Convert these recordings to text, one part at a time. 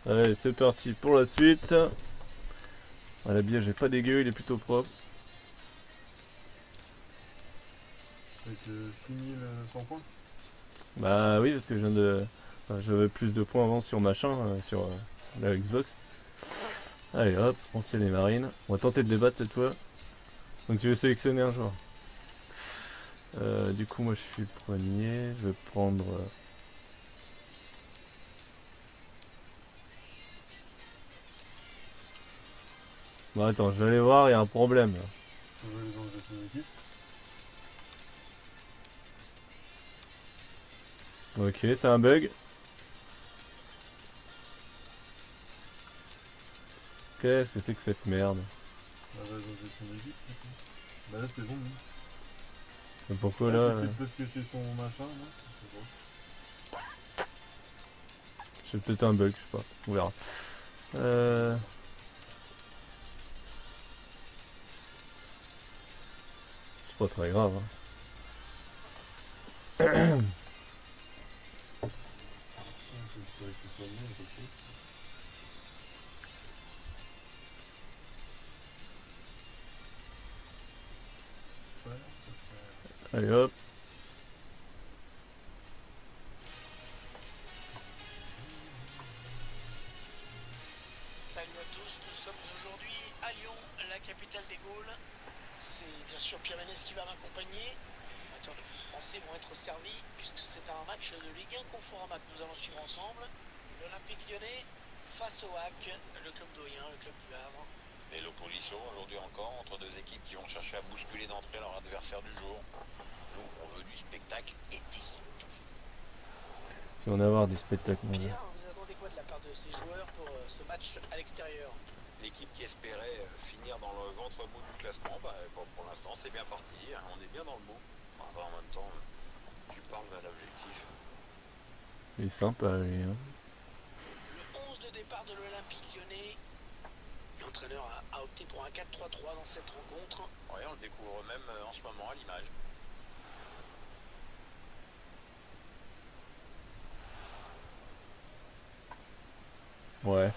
Allez, c'est parti pour la suite. Ah, l'habillage est pas dégueu, il est plutôt propre. Avec 6100 points. Bah oui, parce que je viens de. Enfin, j'avais plus de points avant sur machin, sur la Xbox. Allez hop, on les marines. On va tenter de les battre cette fois. Donc tu veux sélectionner un joueur. Du coup, moi je suis premier. Je vais prendre. Bon, attends, je vais aller voir, il y a un problème là. Tu veux les enlever de ton équipe. Ok, c'est un bug. Qu'est-ce que c'est que cette merde? Bah, vas-y, enlever de ton équipe. Du coup. Bah là, c'est bon. Hein. Mais pourquoi Ah, là c'est peut-être parce que c'est son machin, non? Je sais c'est peut-être un bug, je sais pas. On verra. Euh... C'est pas très grave. Hein. pas. J'espère que ce soit bon, quelque chose. Ouais, ça Allez hop. Salut à tous, nous sommes aujourd'hui à Lyon, la capitale des Gaules. C'est bien sûr Pierre Ménès qui va m'accompagner. Les amateurs de foot français vont être servis puisque c'est un match de Ligue 1 Conforama que nous allons suivre ensemble. L'Olympique Lyonnais face au HAC, le club d'Oyen, le club du Havre. Et l'opposition aujourd'hui encore entre deux équipes qui vont chercher à bousculer d'entrée leur adversaire du jour. Nous, on veut du spectacle épique. Si on va avoir des spectacles, mon gars. Pierre, vous attendez quoi de la part de ces joueurs pour ce match à l'extérieur? L'équipe qui espérait finir dans le ventre mou du classement, pour l'instant c'est bien parti, on est bien dans le mou. Enfin en même temps, tu parles d'un objectif. Il est sympa lui. Hein. Le 11 de départ de l'Olympique Lyonnais. L'entraîneur a opté pour un 4-3-3 dans cette rencontre. Ouais, on le découvre même en ce moment à l'image. Ouais.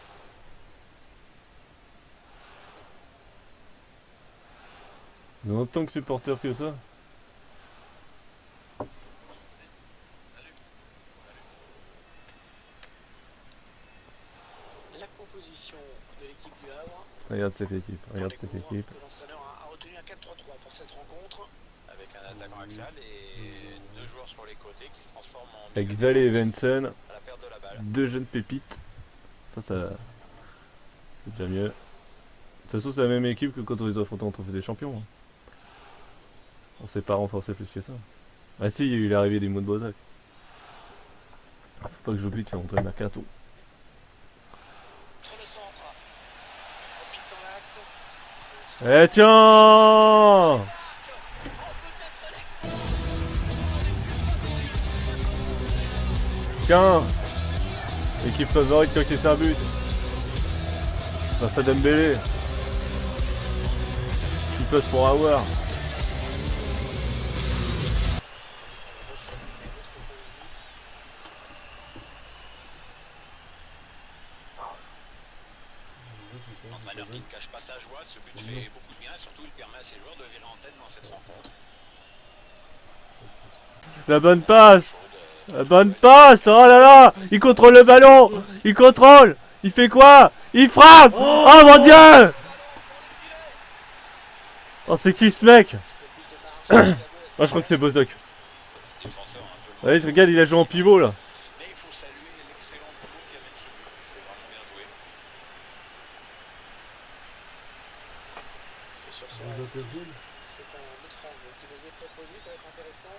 Ils ont autant que supporters que ça. La composition de l'équipe du Havre. Regarde cette équipe, On regarde cette découvre équipe. que l'entraîneur a retenu un 4-3-3 pour cette rencontre. Avec un attaquant axial et deux joueurs sur les côtés qui se transforment en Avec milieu Valle et défensif Vincent, à la perte de la balle. deux jeunes pépites. Ça, c'est déjà mieux. De toute façon, c'est la même équipe que quand on les a affrontés en Trophée des Champions. Hein. On s'est pas renforcé plus que ça. Ah si, il y a eu l'arrivée des mots de Bozak. Faut pas que j'oublie de faire rentrer le mercato. Contre le centre. Il repique dans l'axe. Eh tiens! Tiens! Équipe favorite qui a encaissé un but. Grâce à Dembélé. Qui passe pour avoir. L'entraîneur qui ne cache pas sa joie, ce but fait beaucoup de bien et surtout il permet à ses joueurs de virer en tête dans cette rencontre. La bonne passe! La bonne passe! Oh là là! Il contrôle le ballon! Il contrôle! Il fait quoi? Il frappe! Oh mon dieu! Oh c'est qui ce mec? Oh je crois que c'est Bozok. Défenseur un peu Allez, regarde, il a joué en pivot là. mais il faut saluer l'excellent boulot qui amène ce but. C'est vraiment bien joué. Et sur ce va. penalty, c'est un autre angle qui nous est proposé, ça va être intéressant.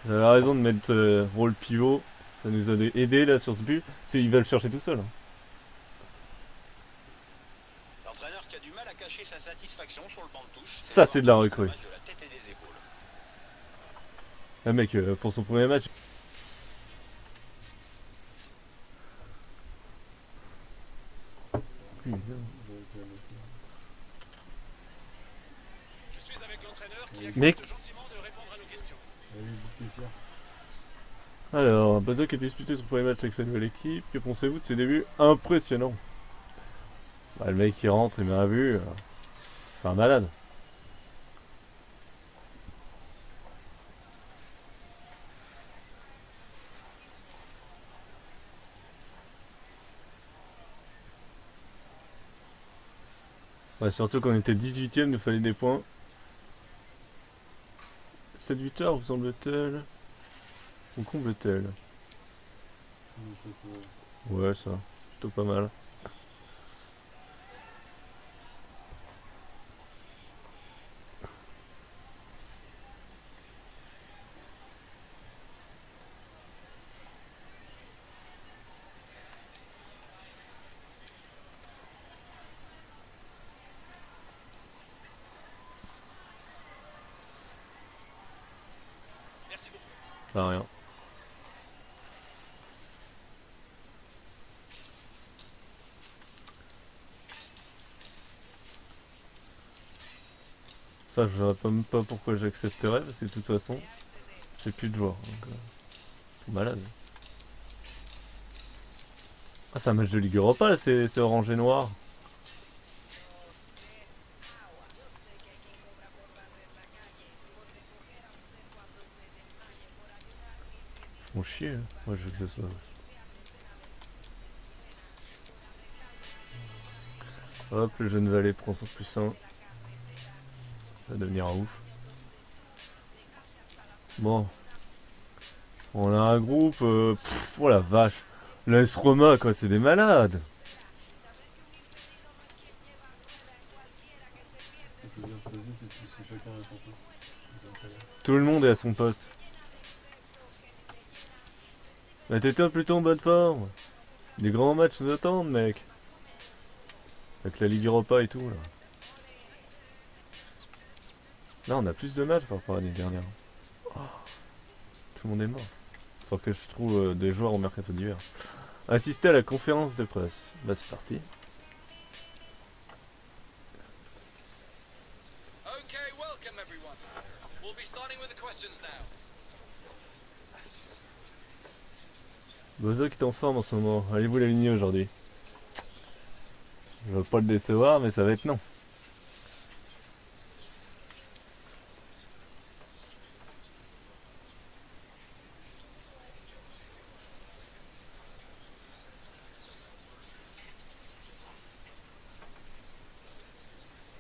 J'avais raison de mettre rôle pivot. Ça nous a aidé là sur ce but. Parce qu'il va le chercher tout seul. Hein. L'entraîneur qui a du mal à cacher sa satisfaction sur le banc de touche. Ça c'est de la recrue. De la tête et des épaules. Le mec, pour son premier match. Putain. Je suis avec l'entraîneur qui Mec. accepte gentiment de répondre à nos questions. Allez, vite, Pierre. Alors, Bazok a disputé son premier match avec sa nouvelle équipe. Que pensez-vous de ses débuts impressionnants? Bah, le mec qui rentre, il met un but. C'est un malade. Ouais, surtout qu'on était 18ème, il nous fallait des points. Cette victoire vous semble-t-elle ou comble-t-elle? Mais ça peut- Ouais, ça, plutôt pas mal. Merci beaucoup. Pas rien. Ça, je verrais pas, même pas pourquoi j'accepterais, parce que de toute façon, j'ai plus de joueurs. Donc, c'est malade. Ah, c'est un match de Ligue Europa, là, c'est orange et noir. Ils font chier, hein. Moi, je veux que ça soit. Hop, le jeune valet prend son plus 1. Ça va devenir un ouf. Bon. On a un groupe. Oh la vache. L'AS Roma, quoi, c'est des malades. Ça peut bien se passer si chacun a son poste. C'est comme ça, là. Tout le monde est à son poste. Mais t'étais plutôt en bonne forme. Des grands matchs nous attendent, mec. Avec la Ligue Europa et tout, là. Là, on a plus de matchs par rapport à l'année dernière. Oh, tout le monde est mort. Faut que je trouve des joueurs au mercato d'hiver. Assister à la conférence de presse. Bah, c'est parti. Okay, welcome everyone. We'll be starting with the questions now. Bozo qui est en forme en ce moment. Allez-vous l'aligner aujourd'hui? Je veux pas le décevoir, mais ça va être non.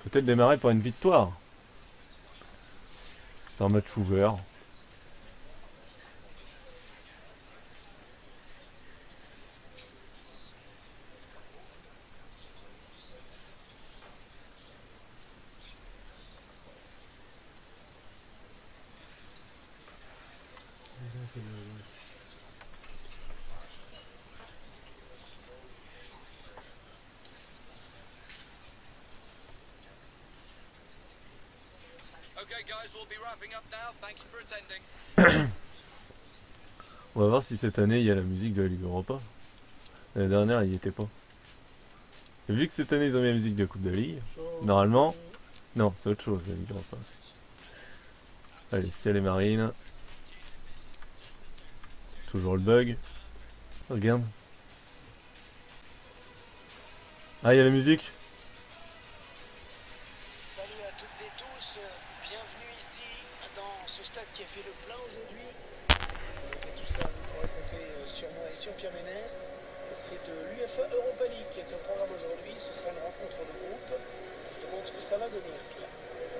Peut-être démarrer par une victoire. C'est un match ouvert. Okay, guys, we'll be wrapping up now. Thank you for attending. On va voir si cette année il y a la musique de la Ligue Europa. L'année dernière il y était pas. Et vu que cette année ils ont mis la musique de la Coupe de la Ligue, normalement. Non, c'est autre chose la Ligue Europa. Allez, ciel et marine. Toujours le bug. Regarde. Ah, il y a la musique. Salut à toutes et tous, bienvenue ici dans ce stade qui a fait le plein aujourd'hui. Et tout ça, vous pourrez compter sur moi et sur Pierre Ménès. C'est de l'UEFA Europa League qui est au programme aujourd'hui. Ce sera une rencontre de groupe. Je demande ce que ça va donner, Pierre.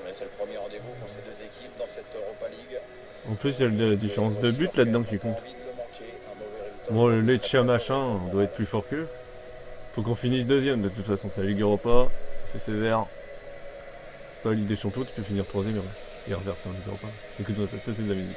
Mais c'est le premier rendez-vous pour ces deux équipes dans cette Europa League. En plus, il y a la différence de but là-dedans qui compte. Bon, le Lecce machin, on doit être plus fort qu'eux. Faut qu'on finisse deuxième de toute façon, c'est la Ligue Europa, c'est sévère. C'est pas la Ligue des Champions, tu peux finir troisième et reverser en Ligue Europa. Écoute-moi ça, c'est de la musique.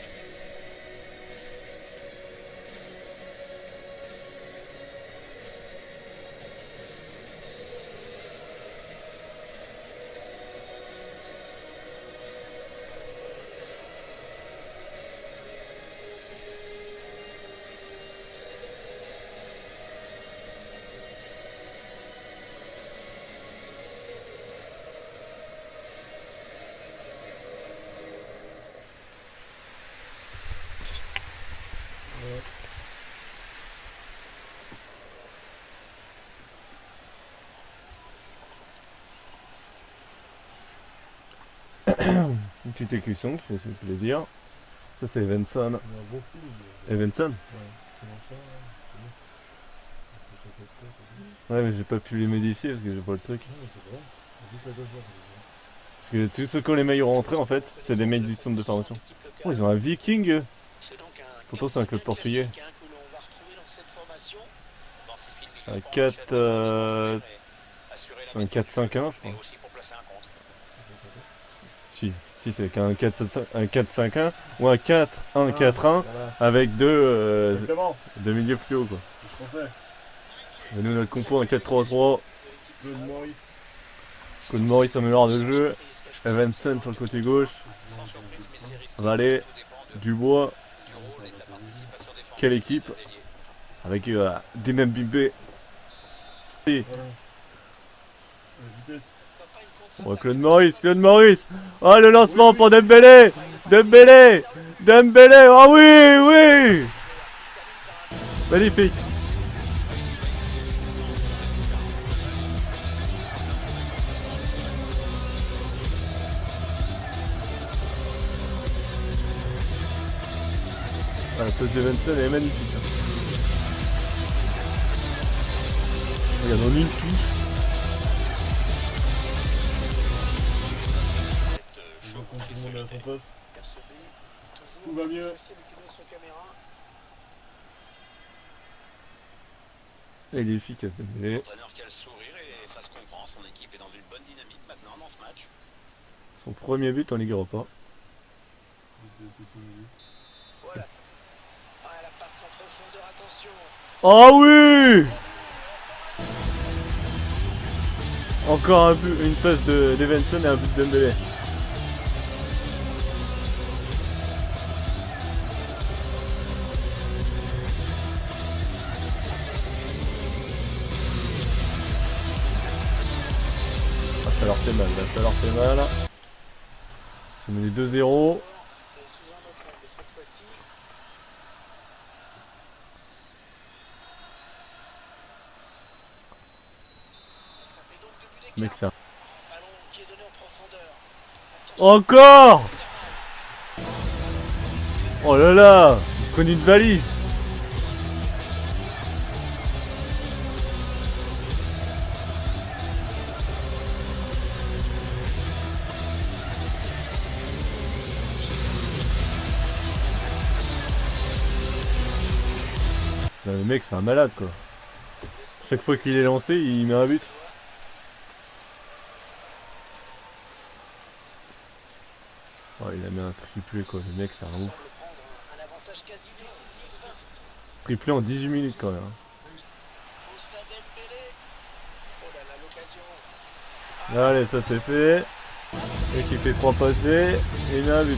Une petite écusson qui fait plaisir. Ça c'est Evenson. Il a un bon style. Evenson? Ouais, comment ça, c'est bon. On peut changer de tête, Ouais, mais j'ai pas pu les modifier parce que j'ai pas le truc. non, mais c'est vrai. Juste à gauche, Parce que tous ceux qui ont les maillots rentrés en fait, c'est des mecs du centre de formation. Oh, ils ont un viking eux. C'est donc Pourtant, c'est un club portugais. classique, hein, que l'on va retrouver dans cette formation. Dans ces films, il Un est pas 4, empêché de construire, mais assurer la un maîtrise 4-5-1 du jeu, je crois. mais aussi pour placer un contre. Si c'est qu'un 4-5-1 ou un 4-1-4-1 Voilà. avec Exactement. deux milieux plus haut quoi. C'est ce qu'on fait. Et nous notre compo un 4-3-3, Claude Maurice. Claude Maurice en mémoire de jeu, Evanson sur le côté gauche, Sans surprise, mais c'est risqué. Valet, Tout dépend Dubois, du rôle et de la participation défensive quelle équipe des ailiers. avec Dinem Bibé. Voilà. La vitesse. Oh, Claude Maurice. Oh le lancement pour Dembélé. Dembélé, oh oui. Magnifique. Ah, la passe d'Evenson elle est magnifique. Hein. Regarde, en une touche. Je vois quand tout le monde est à son poste. Percebé, toujours Tout va cette mieux. fois-ci avec une autre caméra. Et il est efficace Dembélé. L'entraîneur qui a le sourire et ça se comprend. Son équipe est dans une bonne dynamique maintenant dans ce match. Son premier but en Ligue Europa. C'est fini. Voilà. Ah, la passe en profondeur, attention. Oh oui. Encore un but, une passe d'Evenson et un but de Dembélé. Ah, ça leur fait mal, là, ça leur fait mal. C'est mené 2-0. Mais sous un autre angle cette fois-ci. Ça fait donc 2 buts Mec, d'écart. ça. Ballon qui est donné en profondeur. Attention. Encore. Oh là là, ils se prennent une valise. Non, le mec c'est un malade quoi. Chaque fois qu'il est lancé, il met un but. Oh, il a mis un triplé quoi, le mec c'est un ouf. Semble prendre un avantage quasi décisif. Triplé en 18 minutes quand même. Hein. Moussa Dembélé. Oh là là, l'occasion. Allez, ça c'est fait. Et qui fait 3 passes D et il met un but.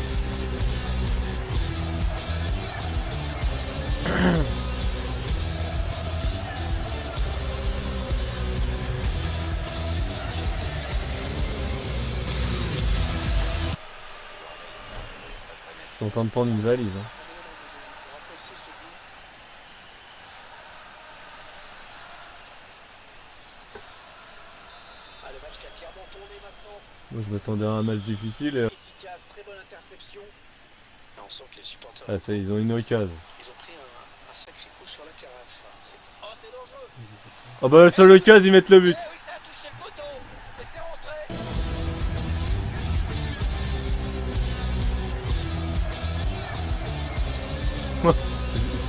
Ils sont en train de prendre une valise. Hein. Pour apprécier ce but. Ah, le match qui a clairement tourné maintenant. Moi je m'attendais à un match difficile et... Efficace, très bonne interception. Et on sent que les supporters Ah ça y est, ils ont une occasion. ils ont pris un sacré coup sur la carafe. Oh, c'est dangereux. Ah bah sur l'occasion ils mettent le but. Eh oui, ça a touché le poteau. Et c'est rentré.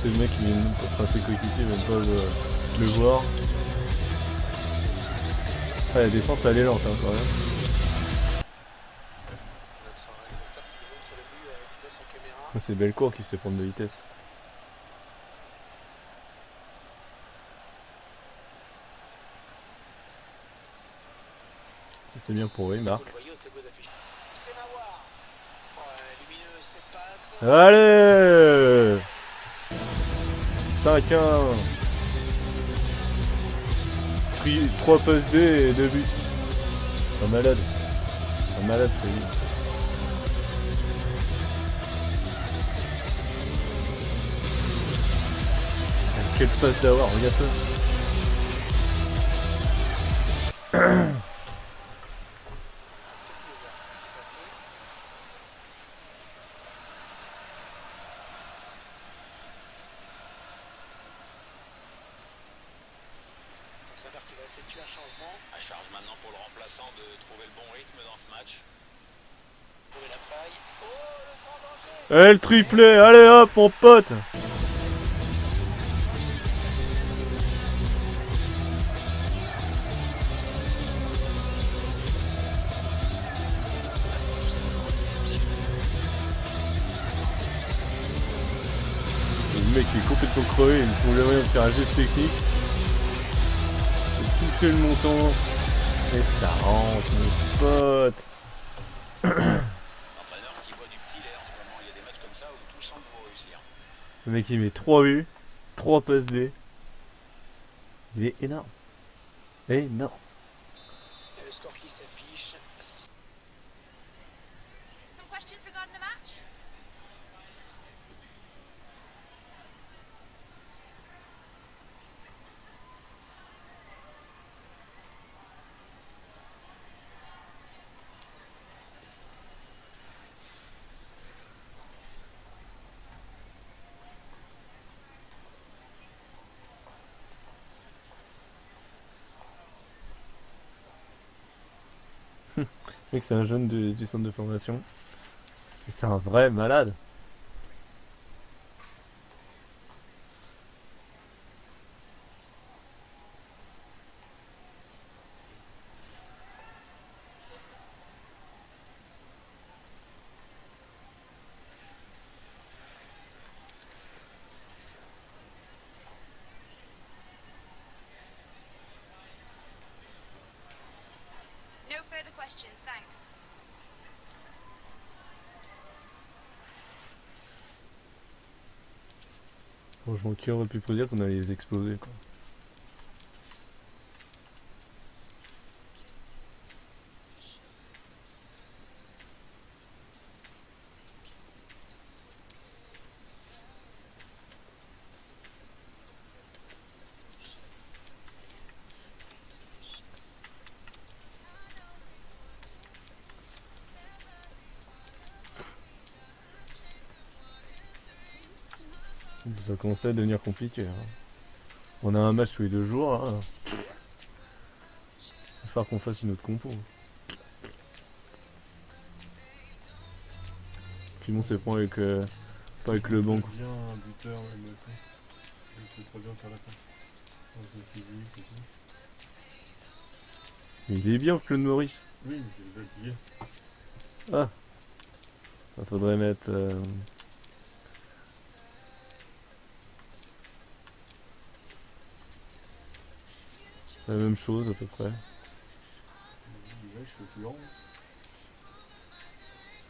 C'est le mec qui vient, enfin ses coéquipiers viennent pas le voir. Ah, la défense elle est lente hein, quand même. Notre réalisateur qui nous montre le but avec une autre caméra. C'est Belcourt qui se fait prendre de vitesse. C'est bien pour Weimar. Vous le voyez au tableau d'affiche. C'est Mawar. Ouais, lumineux, cette passe. Allez 5-1. 3 passes D et 2 buts. Un malade. Un malade c'est lui. Quelle passe d'avoir, regarde ça. va effectuer un changement. À charge maintenant pour le remplaçant de trouver le bon rythme dans ce match. Trouver la faille. Oh, le grand danger. Eh, le triplé, allez hop, mon pote. Le mec il est complètement crevé, il me semblait rien de faire un geste technique. Il toucher le montant. Et ça rentre, mon pote. L'entraîneur qui voit du petit lait en ce moment. Il y a des matchs comme ça où tout semble pour réussir. Le mec il met 3 buts, 3 passes D. Il est énorme. Énorme. Et le score qui s'affiche. Some questions regarding the match? Le mec c'est un jeune du centre de formation. Et c'est un vrai malade. No further questions, thanks. Franchement, qui aurait pu prédire qu'on allait les exploser quoi. Ça commençait à devenir compliqué. Hein. On a un match tous les 2 jours. Hein. Il va falloir qu'on fasse une autre compo. Puis bon, c'est pas avec le banc. Bien un buteur, même aussi. Il fait très bien faire la passe. Un peu physique et tout. Mais il est bien Claude Maurice. Oui, mais c'est le gars qui est. Ah. Il faudrait mettre. C'est la même chose à peu près. Le mec, je fais plus lent.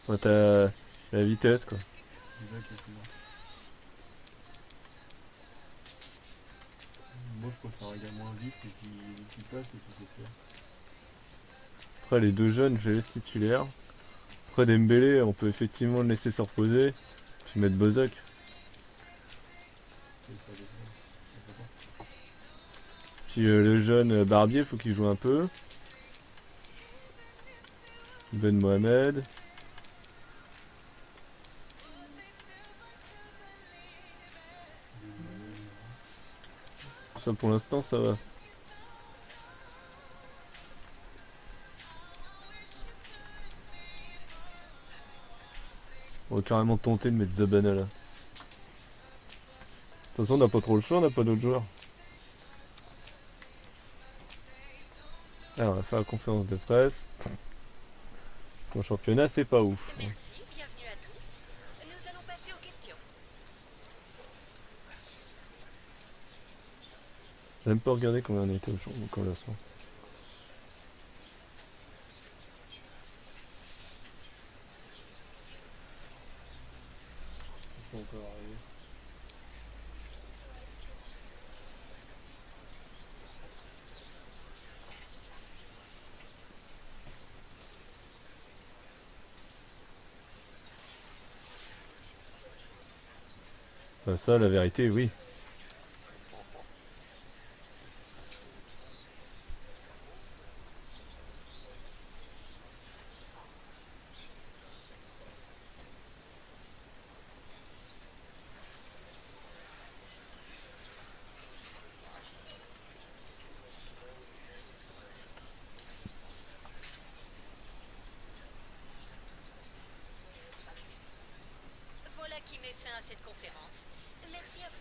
Ouais, t'as la vitesse quoi. Le mec est plus lent. Moi, je préfère un gars moins vite et qui passe et qui fait faire. Après les 2 jeunes, je les laisse titulaires. Après Dembélé, on peut effectivement le laisser se reposer. Puis mettre Bozak. C'est pas des bons. Puis le jeune Barbier, faut qu'il joue un peu. Ben Mohamed. Ça pour l'instant ça va. On va carrément tenter de mettre Zabana là. De toute façon on n'a pas trop le choix, on n'a pas d'autres joueurs. Alors on va faire la conférence de presse. Parce qu'en championnat c'est pas ouf. Merci, bienvenue à tous. Nous allons passer aux questions. J'ai même pas regardé combien on était au classement. C'est pas encore arrivé. Bah, ça la vérité oui. à cette conférence. Merci à vous.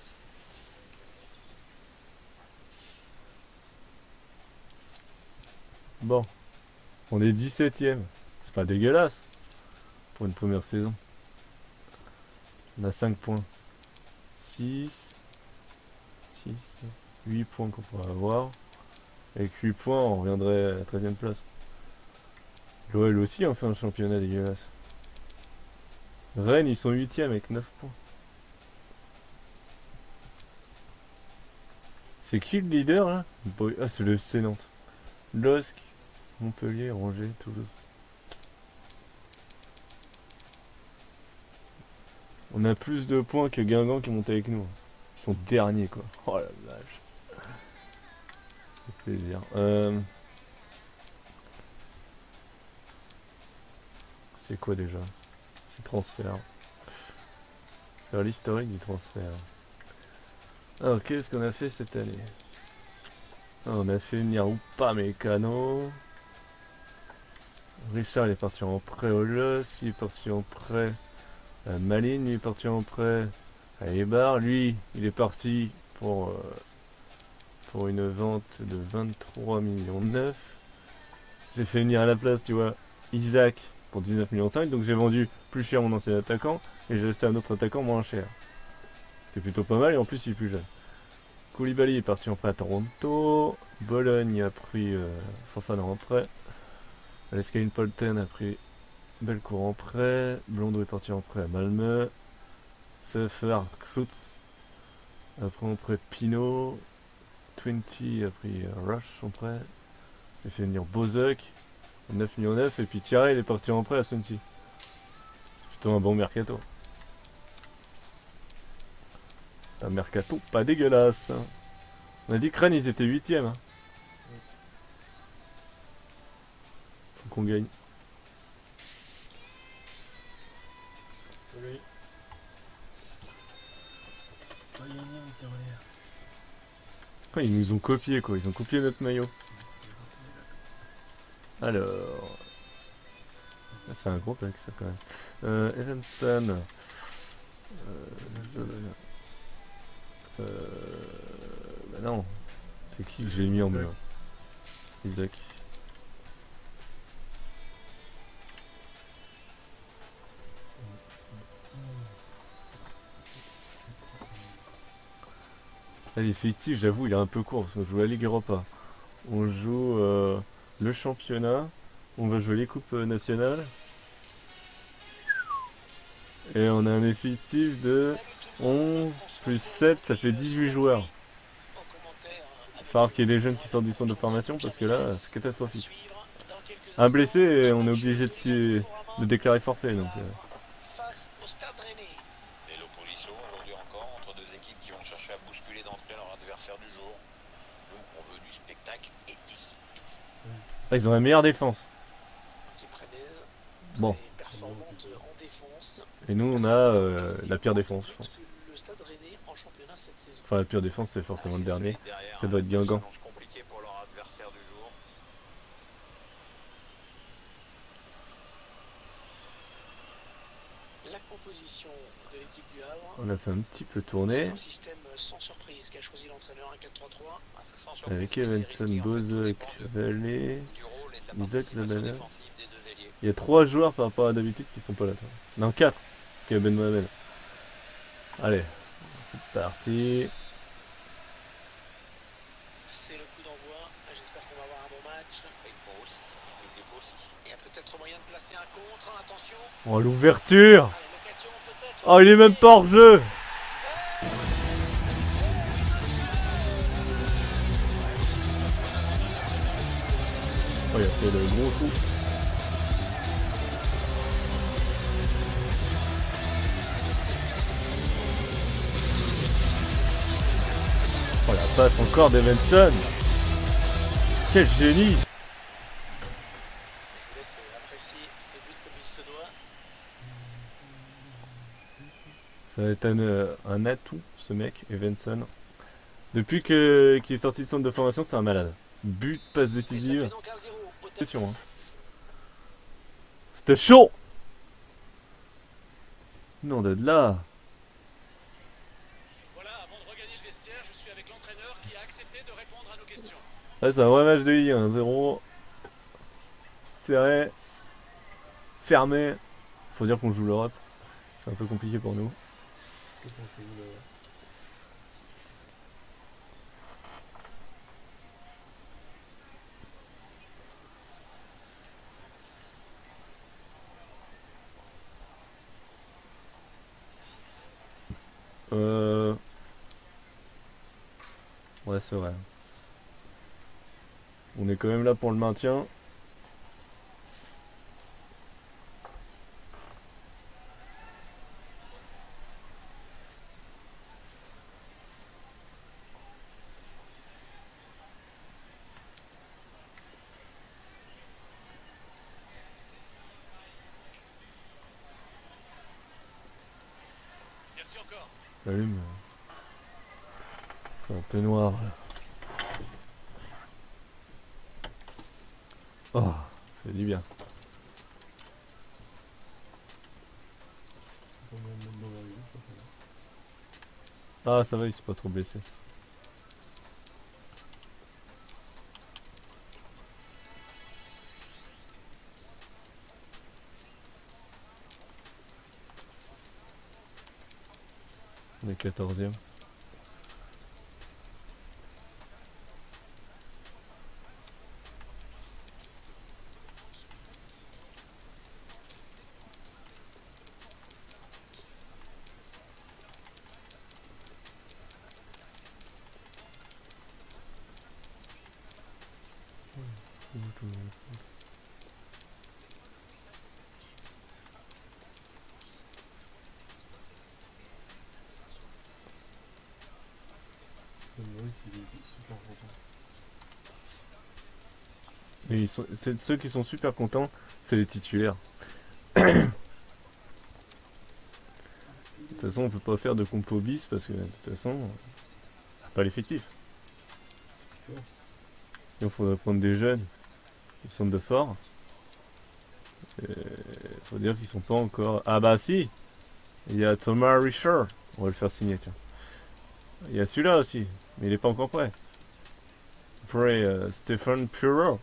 Bon, on est 17ème. C'est pas dégueulasse pour une première saison. On a 5 points. 6, 8 points qu'on pourrait avoir. Avec 8 points, on reviendrait à la 13ème place. L'OL aussi a fait un championnat dégueulasse. Rennes, ils sont 8ème avec 9 points. C'est qui le leader là? Ah, c'est le FC Nantes. LOSC, Montpellier, Angers, Toulouse. On a plus de points que Guingamp qui monte avec nous. Ils sont derniers quoi. Oh la vache. Ça fait plaisir. C'est quoi déjà? C'est transfert. Faire l'historique du transfert. Alors qu'est-ce qu'on a fait cette année? On a fait venir Upamecano. Richard il est parti en prêt au LOSC, il est parti en prêt à Malines, il est parti en prêt à Eibar. Lui, il est parti pour une vente de 23 millions 9. J'ai fait venir à la place, tu vois, Isaac pour 19 millions 5, donc j'ai vendu plus cher mon ancien attaquant et j'ai acheté un autre attaquant moins cher. C'était plutôt pas mal et en plus il est plus jeune. Koulibaly est parti en prêt à Toronto. Bologne a pris Fofana en prêt. Aleskain Polten a pris Belcourt en prêt. Blondeau est parti en prêt à Malmö. Sefer Klutz a pris en prêt Pinot. 20 a pris Rush en prêt. J'ai fait venir Bozek. 9 millions 9. Et puis Thierry il est parti en prêt à Swansea. C'est plutôt un bon mercato. Un mercato pas dégueulasse. On a dit que Rennes ils étaient 8ème. Hein. Faut qu'on gagne. Oui. Pas gagné, mais c'est vrai. Ah, ils nous ont copié quoi, ils ont copié notre maillot. Alors. Ah, c'est un gros pack ça quand même. Evanson. Bah non. C'est qui que j'ai mis en bleu? Isaac. Ah, l'effectif, j'avoue, il est un peu court parce qu'on joue la Ligue Europa. On joue le championnat. On va jouer les coupes nationales. Et on a un effectif de 11 plus 7, ça fait 18 joueurs. Il va falloir qu'il y ait des jeunes qui sortent du centre de formation parce que là, c'est catastrophique. Un blessé, et on est obligé de déclarer forfait. Donc, Face au Stade Rennais. Et l'opposition aujourd'hui encore entre deux équipes qui vont chercher à bousculer d'entrée leur adversaire du jour. Nous, on veut du spectacle et ah, ils ont la meilleure défense. L'équipe rennaise, Bon. très performante en défense. Et nous, on a la pire défense, je pense. Le Stade Rennais en championnat cette saison. Enfin, la pire défense, c'est forcément le dernier. derrière, Ça doit être Guingamp. s'annonce compliqué pour leur adversaire du jour. La composition de l'équipe du Havre. On a fait un petit peu C'est tourner. un système sans surprise qu'a choisi l'entraîneur, un 4-3-3. Ah, c'est sans surprise, Avec mais c'est Evanson, risqué, en fait, tout Bozok, dépend Vallée. du rôle et de la Isaac participation Zabala. défensive des deux ailiers. Il y a 3 joueurs par rapport à d'habitude qui sont pas là. Toi. Non, 4. Parce qu'il y a Ben Mohamed. Allez, c'est parti. C'est le coup d'envoi. J'espère qu'on va avoir un bon match. Et moi aussi, et le dépôt aussi. Il y a peut-être moyen de placer un contre. Attention. Oh, l'ouverture. Allez, l'occasion peut-être. Oh, il est même pas hors jeu. Oh, il a fait le gros coup. Oh, la passe encore d'Evanson. Quel génie. Je vous laisse apprécier ce but comme il se doit. Ça va être un atout, ce mec, Evanson. Depuis qu'il est sorti du centre de formation, c'est un malade. But, passe Et ça décisive. fait donc 1-0 au terme. Attention, hein. C'était chaud. Non, de là. Là, c'est un vrai match de Ligue 1, 0. Serré. Fermé. Faut dire qu'on joue l'Europe. C'est un peu compliqué pour nous. Qu'est-ce qu'on fait, là? Euh... Ouais, c'est vrai. On est quand même là pour le maintien. Merci encore. J'allume. C'est un peu noir là. Oh, ça fait du bien. Combien de mètres dans la rue, ça fait là? Ah, ça va, il s'est pas trop blessé. On est 14e. Le Maurice, il est super content. Et ceux qui sont super contents, c'est les titulaires. De toute façon, on peut pas faire de compo bis parce que de toute façon, c'est pas l'effectif. Il faudrait prendre des jeunes qui sont de fort. Faut dire qu'ils sont pas encore. Ah bah si, il y a Thomas Richard. On va le faire signer, tiens. Il y a celui-là aussi, mais il est pas encore prêt. Après, Stephen Puro.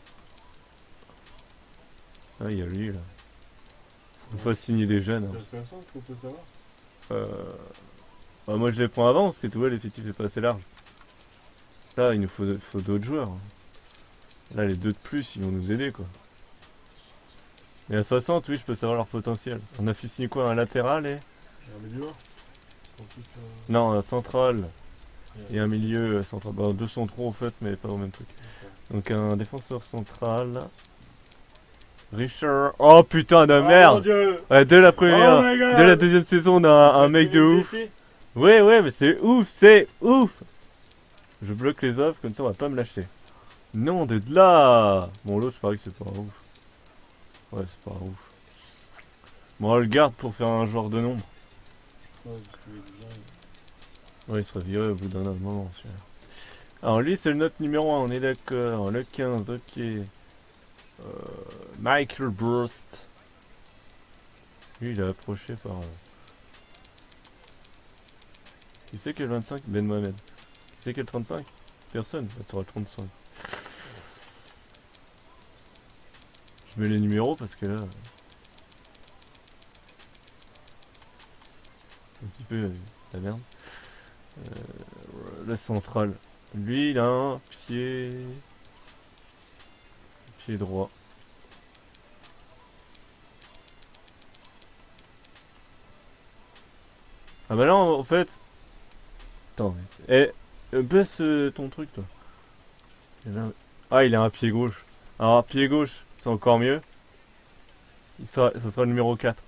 Ah, il y a lui là. Il faut signer des jeunes. Hein. C'est intéressant qu'on peut savoir. Bah, moi je les prends avant parce que tu vois, l'effectif est pas assez large. Là, il nous faut d'autres joueurs. Hein. Là, les deux de plus, ils vont nous aider quoi. Mais à 60, oui, je peux savoir leur potentiel. On a fait signer quoi? Un latéral et. Un milieu. Ensuite, Non, un central. Et un milieu central. Bah, deux centraux en fait, mais pas au même truc. Donc un défenseur central. Richard. Oh putain de Oh merde! mon dieu! Ouais, dès la première. Oh my God! Dès la deuxième saison, on a un mec de ouf. Ouais, ouais, mais c'est ouf, c'est ouf! Je bloque les offres, comme ça on va pas me lâcher. Non, de là! Bon, l'autre, je parie que c'est pas ouf. Ouais, c'est pas ouf. Bon, on le garde pour faire un joueur de nombre. Ouais, parce qu'il est bien. Ouais, il sera viré au bout d'un moment, celui-là. Alors, lui, c'est le notre numéro 1, on est d'accord. Le 15, ok. Michael Burst. Lui, il est approché par. Qui c'est quel 25? Ben Mohamed. Qui c'est quel 35? Personne. Ah, t'auras 35. Je mets les numéros parce que là. Un petit peu la merde. Le central. Lui, il a un pied. Pied droit. Ah bah là, en fait. Attends. Baisse ton truc, toi. Ah, il a un pied gauche. Alors, pied gauche, c'est encore mieux. Ça sera le numéro 4.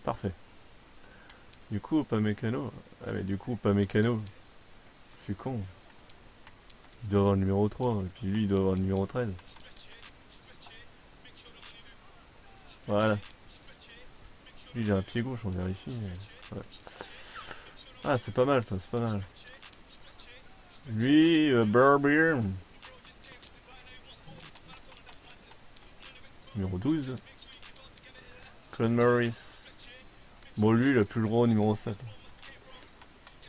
Parfait. Du coup, pas mécano. Ah, mais du coup, pas mécano. Je suis con. Il doit avoir le numéro 3. Et puis lui, il doit avoir le numéro 13. Voilà. Lui, il a un pied gauche, on vérifie. Mais... ouais. Ah, c'est pas mal ça, c'est pas mal. Lui, Barbier. Numéro 12. Clone Morris. Bon, lui, il a plus le droit au numéro 7.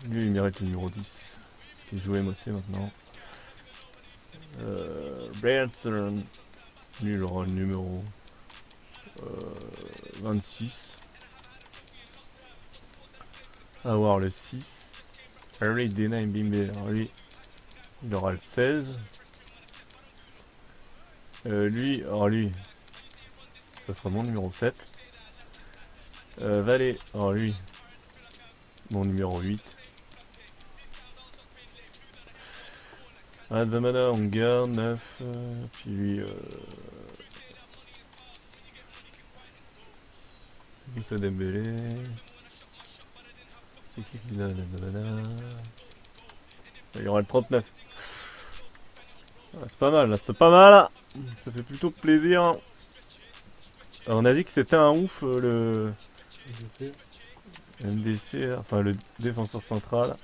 Lui, il mérite le numéro 10. Parce qu'il joue MOC maintenant. Branson. Lui, il aura le numéro 26. On va voir le 6. Harry Dena Mbimbe. Alors lui, il aura le 16. Lui, ça sera mon numéro 7. Valet, alors lui, mon numéro 8. Adamana, on garde 9. Puis lui, c'est Moussa Dembélé. C'est qui qu'il a, Adamana? Il y aura le 39. Ah, c'est pas mal, là, c'est pas mal. Ça fait plutôt plaisir. Alors, on a dit que c'était un ouf, le Je sais. MDC, enfin le défenseur central.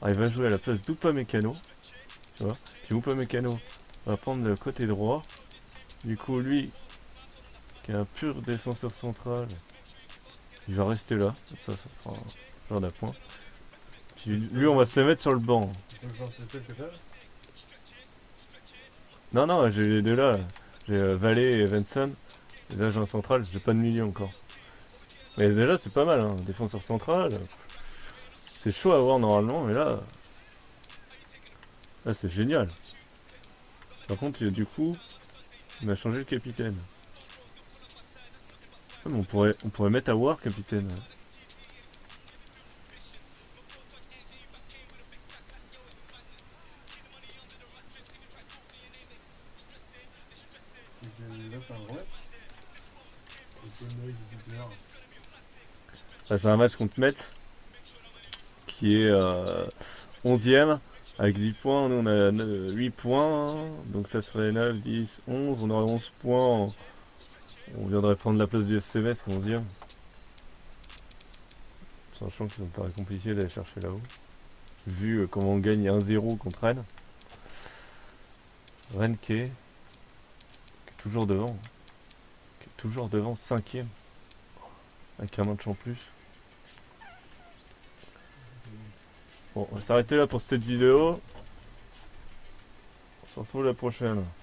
Alors, il va jouer à la place d'Upamecano. Tu vois. Puis Upamecano va prendre le côté droit. Du coup, lui, qui est un pur défenseur central, il va rester là. Ça fera un genre d'appoint. Puis lui, on va se le mettre sur le banc. C'est le genre spécial que t'as? Non, j'ai les deux là. J'ai Valet et Venson. Et là, j'ai un central, j'ai pas de milieu encore. Mais déjà, c'est pas mal, hein. Défenseur central. C'est chaud à voir normalement, mais là. Là, c'est génial. Par contre, du coup, il m'a changé le capitaine. Ah, mais on pourrait mettre à War capitaine. C'est que là, c'est un vrai match. C'est pas Noé qui est titulaire. Là, c'est un match contre Metz qui est 11ème avec 10 points. Nous, on a 8 points. Donc, ça serait 9, 10, 11. On aurait 11 points. On viendrait prendre la place du FC Metz, 11ème. Sachant que ça me paraît compliqué d'aller chercher là-haut. Vu comment on gagne 1-0 contre Rennes. Rennes qui est toujours devant. Qui est toujours devant, 5ème. Avec un match en plus. Bon, on va s'arrêter là pour cette vidéo. On se retrouve la prochaine.